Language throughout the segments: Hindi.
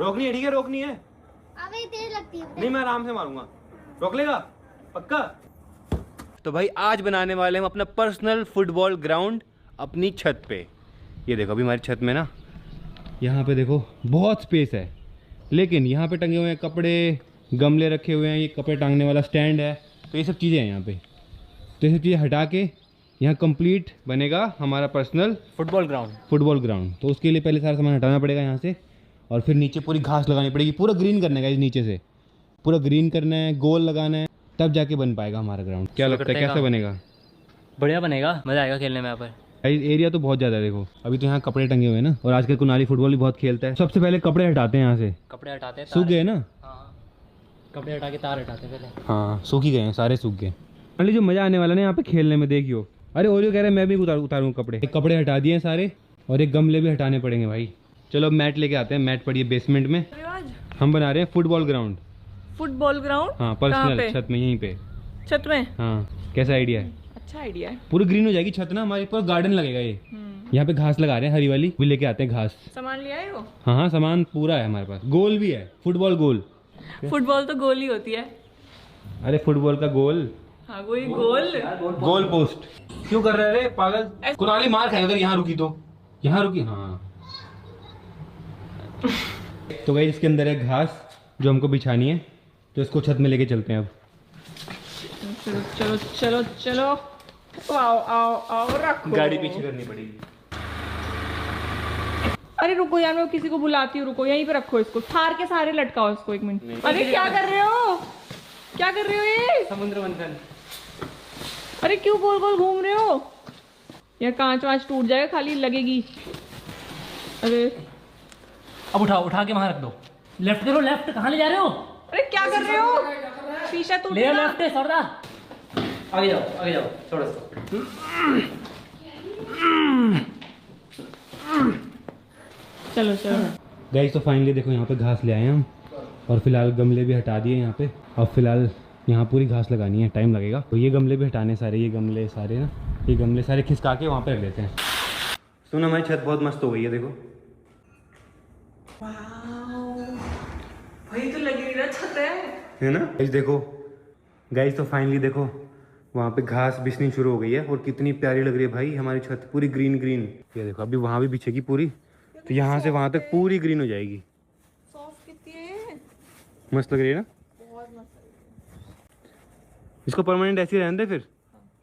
रोकनी है, ठीक है, रोकनी है। अबे तेज लगती है। नहीं, मैं आराम से मारूंगा। रोक लेगा पक्का? तो भाई आज बनाने वाले हम अपना पर्सनल फुटबॉल ग्राउंड अपनी छत पे। ये देखो अभी हमारी छत में ना, यहाँ पे देखो बहुत स्पेस है, लेकिन यहाँ पे टंगे हुए हैं कपड़े, गमले रखे हुए हैं, ये कपड़े टांगने वाला स्टैंड है, तो ये सब चीज़ें हैं यहाँ पे। तो ये सब चीज़ें हटा के यहाँ कंप्लीट बनेगा हमारा पर्सनल फुटबॉल ग्राउंड। तो उसके लिए पहले सारा सामान हटाना पड़ेगा यहाँ से, और फिर नीचे पूरी घास लगानी पड़ेगी, पूरा ग्रीन करने का, इस नीचे से पूरा ग्रीन करना है, गोल लगाना है, तब जाके बन पाएगा हमारा ग्राउंड। क्या लगता है कैसे बनेगा? बढ़िया बनेगा, मजा आएगा खेलने में यहाँ पर। एरिया तो बहुत ज़्यादा है, देखो अभी तो यहाँ कपड़े टंगे हुए हैं ना, और आजकल कुनाली फुटबॉल भी बहुत खेलता है। सबसे पहले कपड़े हटाते हैं यहाँ से, कपड़े हटाते हैं, सूख गए ना? हाँ, कपड़े हटा के तार हटाते हैं पहले। हाँ सूख ही गए हैं, सारे सूख गए। अरे जो मज़ा आने वाला ना यहाँ पे खेलने में, देखियो। अरे ओरियो कह रहे हैं मैं भी उतारूँ कपड़े। कपड़े हटा दिए हैं सारे, और एक गमले भी हटाने पड़ेंगे भाई। चलो अब मैट लेके आते हैं, मैट पड़ी है बेसमेंट में। हम बना रहे हैं फुटबॉल ग्राउंड। हाँ पर्सनल छत में, यहीं पे छत में। हाँ कैसा आइडिया है? अच्छा आइडिया है। पूरी ग्रीन हो जाएगी छत ना हमारी, पूरा गार्डन लगेगा ये। यहाँ पे घास लगा रहे हैं हरी वाली, भी लेके आते हैं घास। सामान लिया है वो? हाँ हाँ सामान पूरा है हमारे पास, गोल भी है, फुटबॉल गोल। फुटबॉल तो गोल ही होती है। अरे फुटबॉल का गोल। हाँ वही गोल। गोल पोस्ट क्यों कर रहे रे पागल? कुनाली मार खाएगा अगर यहाँ रुकी तो। यहाँ रुकी, हाँ। तो भाई इसके अंदर है घास जो हमको बिछानी है, तो इसको छत में लेके चलते हैं अब। चलो चलो चलो चलो, आओ आओ आओ, रखो। गाड़ी पीछे करनी पड़ेगी। अरे रुको यार, मैं किसी को बुलाती हूँ, रुको यहीं पे रखो इसको, थार के सहारे लटकाओ इसको। एक मिनट। अरे क्या कर रहे हो, क्या कर रहे हो ये? समुद्र मंथन। अरे क्यों गोल गोल घूम रहे हो यार? कांच वांच टूट जाएगा, खाली लगेगी। अरे अब उठा के वहां रख दो। लेफ्ट करो, लेफ्ट कहाँ ले जा रहे हो? अरे क्या कर रहे हो? शीशा टूट ले गया। लेफ्ट है सौदा। आगे जाओ थोड़ा सा। चलो चलो गाइस तो फाइनली देखो यहाँ पे घास ले आए हैं हम, और फिलहाल गमले भी हटा दिए यहाँ पे। अब फिलहाल यहाँ पूरी घास लगानी है, टाइम लगेगा। तो ये गमले भी हटाने सारे, ये गमले सारे ना, ये गमले सारे खिसका के वहाँ पे रख देते हैं। सुनो हमारी छत बहुत मस्त हो गई है, देखो। भाई तो लगी रही छत है ना गाइस? देखो गाइस तो फाइनली देखो वहाँ पे घास बिछनी शुरू हो गई है, और कितनी प्यारी लग रही है भाई हमारी छत, पूरी ग्रीन ग्रीन। ये देखो अभी वहाँ भी बिछेगी पूरी, तो यहाँ से वहाँ तक पूरी ग्रीन हो जाएगी। सॉफ्ट कितनी है, मस्त लग रही है ना? बहुत मस्त। इसको परमानेंट ऐसे ही रहने दे फिर।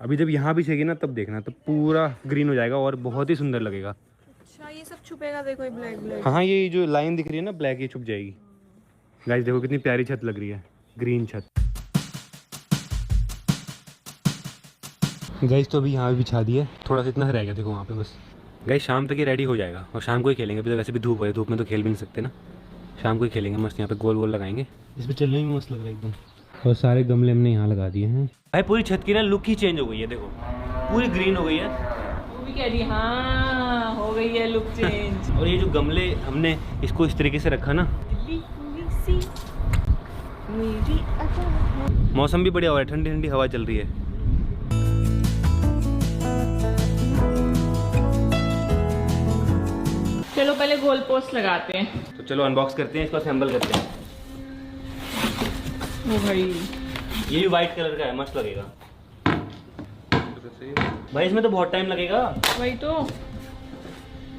अभी जब यहाँ बिछेगी ना तब देखना, तब पूरा ग्रीन हो जाएगा और बहुत ही सुंदर लगेगा। अच्छा ये सब छुपेगा, देखो ये ब्लैक ब्लैक। हाँ ये जो लाइन दिख रही है ना ब्लैक, ये छुप जाएगी। गाइस देखो कितनी प्यारी छत लग रही है, ग्रीन छत। गाइस तो अभी यहाँ भी बिछा दिया, थोड़ा सा इतना रह गया देखो वहाँ पे बस। गाइस शाम तक ये रेडी हो जाएगा, और शाम को ही खेलेंगे। अभी तो वैसे भी धूप है, धूप में तो खेल भी नहीं सकते ना, शाम को ही खेलेंगे मस्त। यहाँ पे गोल गोल लगाएंगे, इस पर चलने में मस्त लग रहा है एकदम। और सारे गमले हमने यहाँ लगा दिए हैं भाई। पूरी छत की ना लुक ही चेंज हो गई है, देखो पूरी ग्रीन हो गई है। वो भी कह रही है हाँ हो गई है लुक चेंज। और ये जो गमले हमने इसको इस तरीके से रखा ना, मौसम भी बढ़िया हो रहा है, ठंडी ठंडी हवा चल रही है। चलो पहले गोल पोस्ट लगाते हैं। तो चलो अनबॉक्स करते हैं, इसको असेंबल करते हैं। ओ भाई ये भी वाइट कलर का है, मस्त लगेगा भाई। इसमें तो बहुत टाइम लगेगा। वही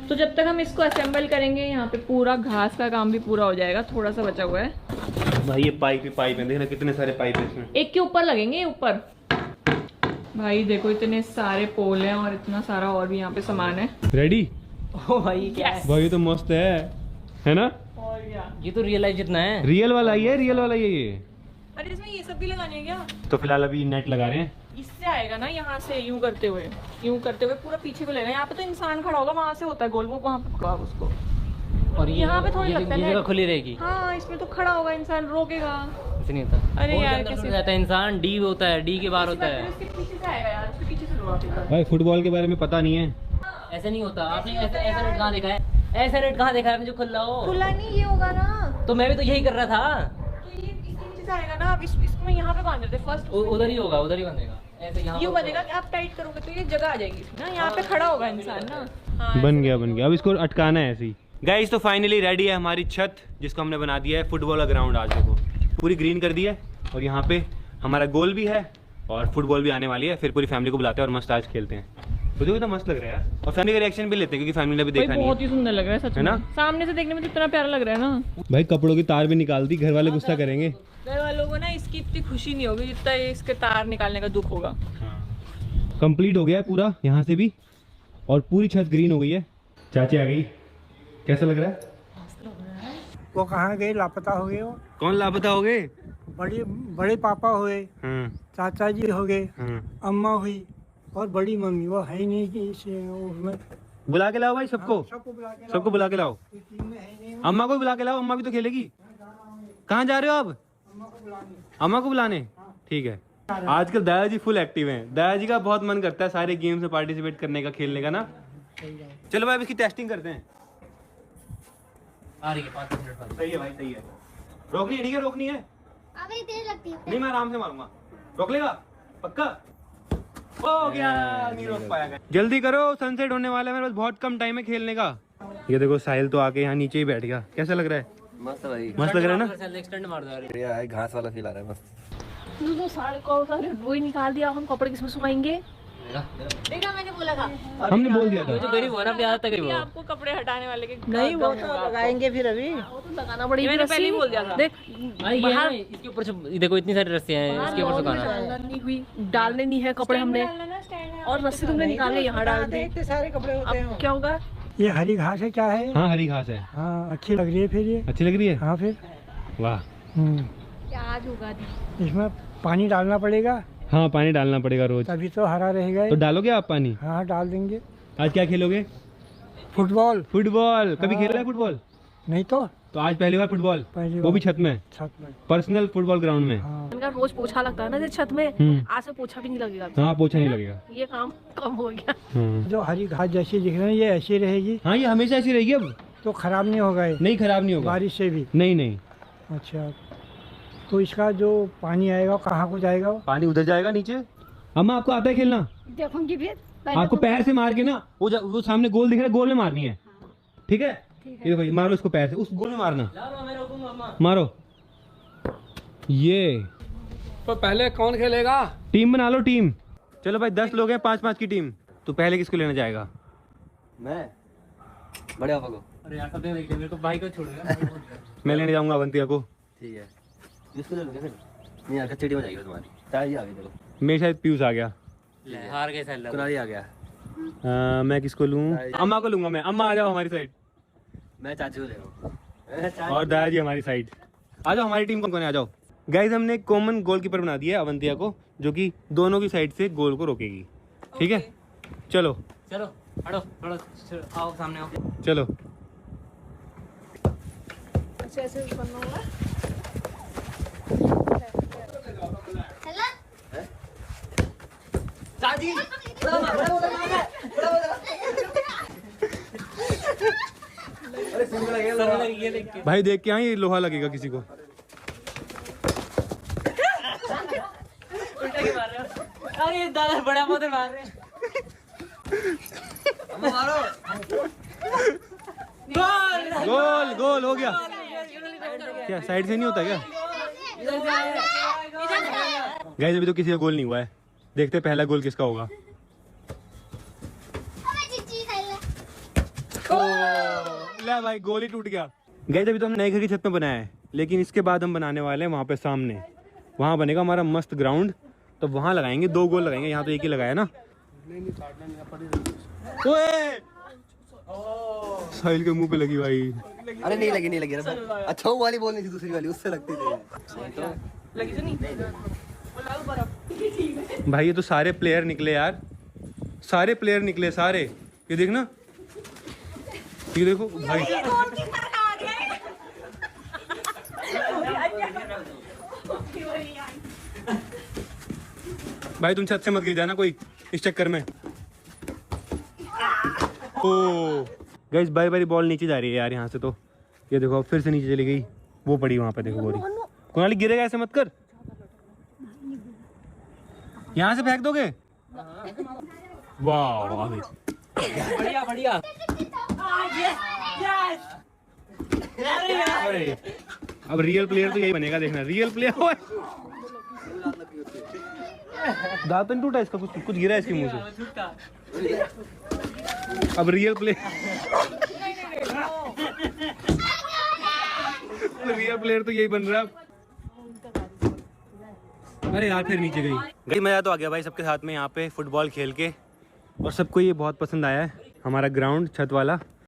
तो जब तक हम इसको असेंबल करेंगे, यहाँ पे पूरा घास का काम भी पूरा हो जाएगा। थोड़ा सा बचा हुआ है भाई, ये पाइप ही पाइप है, देखना कितने सारे पाइप है इसमें। एक के ऊपर लगेंगे ऊपर। भाई देखो इतने सारे पोल हैं, और इतना सारा और भी यहाँ पे सामान है। रेडी? ओ भाई क्या है? भाई ये तो मस्त है ना? और क्या, ये तो रियल लाइफ जितना है। रियल वाला ही है, रियल वाला ही है ये। अरे इसमें ये सब भी लगाने हैं क्या? तो फिलहाल अभी नेट लगा रहे हैं। इससे आएगा ना, यहाँ से यूं करते हुए पूरा पीछे को लेगा। यहाँ पे तो इंसान खड़ा होगा, वहाँ से होता है गोल, वो वहाँ पे पकड़ा उसको। और यहाँ पे थोड़ी लगता है ये जगह खुली रहेगी। हाँ इसमें तो खड़ा होगा इंसान, रोकेगा। ऐसे नहीं होता। अरे वो यार अंदर कैसे छूट जाता है इंसान, डी होता है, डी के बाहर होता है। इसके पीछे से आएगा यार, इसके पीछे से लो आप इधर। भाई फुटबॉल के बारे में पता नहीं है। ऐसे नहीं होता। आपने ऐसा रेट कहाँ देखा है? ऐसा रेट कहाँ देखा है जो खुला हो? खुला नहीं, ये होगा ना। तो मैं भी तो यही कर रहा था। तो ये इसके नीचे से आएगा ना। अब इसको यहाँ पे बांध देते फर्स्ट। उधर ही होगा, उधर ही बंधेगा। ऐसे यहाँ ये बनेगा कि आप टाइट करोगे तो ये जगह आ जाएगी ना, यहाँ पे खड़ा होगा इंसान ना। हाँ, बन गया। अब इसको अटकाना है ऐसे ही। गाइस तो फाइनली रेडी है हमारी छत, जिसको हमने बना दिया है फुटबॉल का ग्राउंड। आज देखो पूरी ग्रीन कर दी है और यहाँ पे हमारा गोल भी है और फुटबॉल भी आने वाली है। फिर पूरी फैमिली को बुलाते हैं और मस्त आज खेलते हैं। तो देखो कितना मस्त लग रहा है यार। और फैमिली का रिएक्शन भी लेते हैं क्योंकि फैमिली ने भी देखा नहीं बहुत ही सुंदर लग रहा है सच है में ना? सामने से देखने में तो इतना प्यारा लग रहा है ना। भाई कपड़ों की तार भी निकाल दी, घर वाले गुस्सा करेंगे। घर वालों को ना इसकी इतनी खुशी नहीं होगी जितना ये इसके तार निकालने का दुख होगा। कंप्लीट हो गया है पूरा यहाँ से भी और पूरी छत ग्रीन हो गई है। चाची आ गई, कैसा लग रहा है? वो कहाँ गए, लापता हो गए। वो कौन लापता हो गए? बड़े पापा हुए, हाँ, चाचा जी हो गए, हाँ। अम्मा हुई और बड़ी मम्मी। वो है ही नहीं कि उसमें बुला के लाओ भाई सबको, सबको बुला के सबको बुला के लाओ। इस टीम में है नहीं। अम्मा को बुला के लाओ, अम्मा भी तो खेलेगी। कहाँ जा रहे हो आप? अम्मा को बुलाने। ठीक है। आजकल दादाजी फुल एक्टिव हैं। दादाजी का बहुत मन करता है सारे गेम्स में पार्टिसिपेट करने का, खेलने का ना। चलो भाई अब इसकी टेस्टिंग करते हैं। आ रही है 5 मिनट बाद। सही है भाई, सही है। रोकनी है, ठीक है, रोकनी है। अभी देर लगती है। नहीं मैं आराम से मारूंगा। रोक लेगा पक्का? हो गया, नहीं रोक पाया। जल्दी करो, सनसेट होने वाला है, मेरे पास बहुत कम टाइम है खेलने का। ये देखो साहिल तो आके यहाँ नीचे ही बैठ गया। कैसा लग रहा है? मस्त भाई, मस्त लग रहा है ना? एक्सटेंड मार दो यार। यार घास वाला फील आ रहा है मस्त। तो सारे को सारे वही निकाल दिया, हम कपड़े किसमें सुखाएंगे? देखा मैंने बोला था। हमने बोल दिया जो था। गरीब हो ना अपनी आदत गरीब ये हो। आपको कपड़े हटाने वाले के नहीं, वो तो लगाएंगे फिर अभी। वो तो लगाना पड़ेगा। मैंने पहले ही बोल दिया था। देख भाई ये है, इसके ऊपर से देखो इतनी सारी रस्सियां हैं, इसके ऊपर सुखाना। नहीं हुई, डालने नहीं है कपड़े हमने, और रस्सी तुमने निकाल के यहाँ डाल दी। इतने सारे कपड़े होते अब हैं। क्या होगा? ये हरी घास है, क्या है? हाँ हरी घास है। हाँ, अच्छी लग रही है फिर ये। अच्छी लग रही है। हाँ फिर वाह। क्या आज होगा? इसमें पानी डालना पड़ेगा, हाँ पानी डालना पड़ेगा रोज। तभी तो हरा रहेगा ये। तो डालोगे आप पानी? हाँ डाल देंगे। आज क्या खेलोगे? फुटबॉल। फुटबॉल। कभी हाँ। खेला है फुटबॉल? नहीं तो आज पहली बार फुटबॉल, पहली वो भी बार छत में, छत में। पर्सनल फुटबॉल ग्राउंड में। हाँ इनका रोज पोछा लगता है ना इस छत में, हम्म। आज से पोछा भी नहीं लगेगा। हाँ पोछा नहीं लगेगा। ये काम कम हो गया। जो हरी घास जैसी दिख रही है ये ऐसी रहेगी हाँ ये हमेशा ऐसी रहेगी अब, तो खराब नहीं होगा ये, नहीं खराब नहीं होगा। बारिश से भी। नहीं नहीं, अच्छा, तो इसका जो पानी आएगा वो कहाँ को जाएगा? वो पानी उधर जाएगा नीचे। अम्मा आपको आता है खेलना? देखूंगी फिर। आपको पैर से मार के ना वो सामने गोल दिख रहा है, गोल में मारनी है। ठीक है? ये भाई मारो इसको पैर से, उस गोल में मारना। मारो ये। तो पहले कौन खेलेगा? टीम बना लो, टीम। चलो भाई 10 लोग हैं, 5-5 की टीम। तो पहले किसको लेना जाएगा? मैं बड़े पापा को। अरे यार सब देख ले, मेरे को भाई को छोड़ दे। मैं लेने जाऊंगा अवंतिया को। ठीक है, इसको ले लोगे फिर? नहीं यार चिड़ी हो जाएगी तुम्हारी। ताजी आ गई, देखो मेरे शायद पीयूष आ गया। ले हार गए सैलर। कुनाली आ गया। मैं किसको लूँ? अम्मा को लूंगा मैं। अम्मा आ जाओ हमारी साइड, मैं चाची को ले रहा हूँ। और दादाजी हमारी साइड। आ जाओ हमारी टीम कौन है, आ जाओ। गाइज हमने एक कॉमन गोलकीपर बना दिया है अवंतिया को, जो कि दोनों की साइड से गोल को रोकेगी। ठीक है? चलो चलो हटो थोड़ा, आओ सामने आओ। चलो। ऐसे बनना होगा। चला। चाची ये देख के भाई देख के यहाँ ये लोहा लगेगा किसी को। उल्टा के मार रहे हो। अरे दादा बड़ा मोदर मार रहे हैं। अम्मा मारो। गोल गोल गोल हो गया। क्या साइड से नहीं होता क्या? इधर से आया। गाइस अभी तो किसी का गोल नहीं हुआ है, देखते हैं पहला गोल किसका होगा। अबे चिच्ची खाई ले। ले भाई गोल ही टूट गया। गाइस अभी तो हमने नए घर की छत में बनाया है, लेकिन इसके बाद हम बनाने वाले हैं वहाँ पे सामने, वहाँ बनेगा हमारा मस्त ग्राउंड। तो वहाँ लगाएंगे 2 गोल लगाएंगे, यहाँ तो एक ही लगाया ना। ओए! साहिल के मुंह पे लगी भाई। अरे नहीं लगी, नहीं लगी। अच्छा वो वाली बोलनी थी, दूसरी वाली उससे लगती थी। लगी तो नहीं? भाई ये तो सारे प्लेयर निकले यार, सारे प्लेयर निकले सारे। ये देखना, ये देखो भाई। भाई तुम छत से मत गिर जाना कोई इस चक्कर में। ओ गाइस बारी बारी बॉल नीचे जा रही है यार यहाँ से। तो ये देखो फिर से नीचे चली गई, वो पड़ी वहां पे, देखो बोरी। कुणाली गिरेगा, ऐसे मत कर, यहाँ से फेंक दोगे। वाह बढ़िया बढ़िया। अरे अब रियल प्लेयर तो यही बनेगा, देखना रियल प्लेयर। दांत नहीं टूटा इसका, कुछ गिरा है इसके मुंह से। अब रियल प्लेयर तो यही बन रहा है। अरे यार फिर नीचे गई। मजा तो आ गया भाई सबके साथ में यहाँ पे फुटबॉल खेल के, और सबको ये बहुत पसंद आया है हमारा ग्राउंड छत वाला।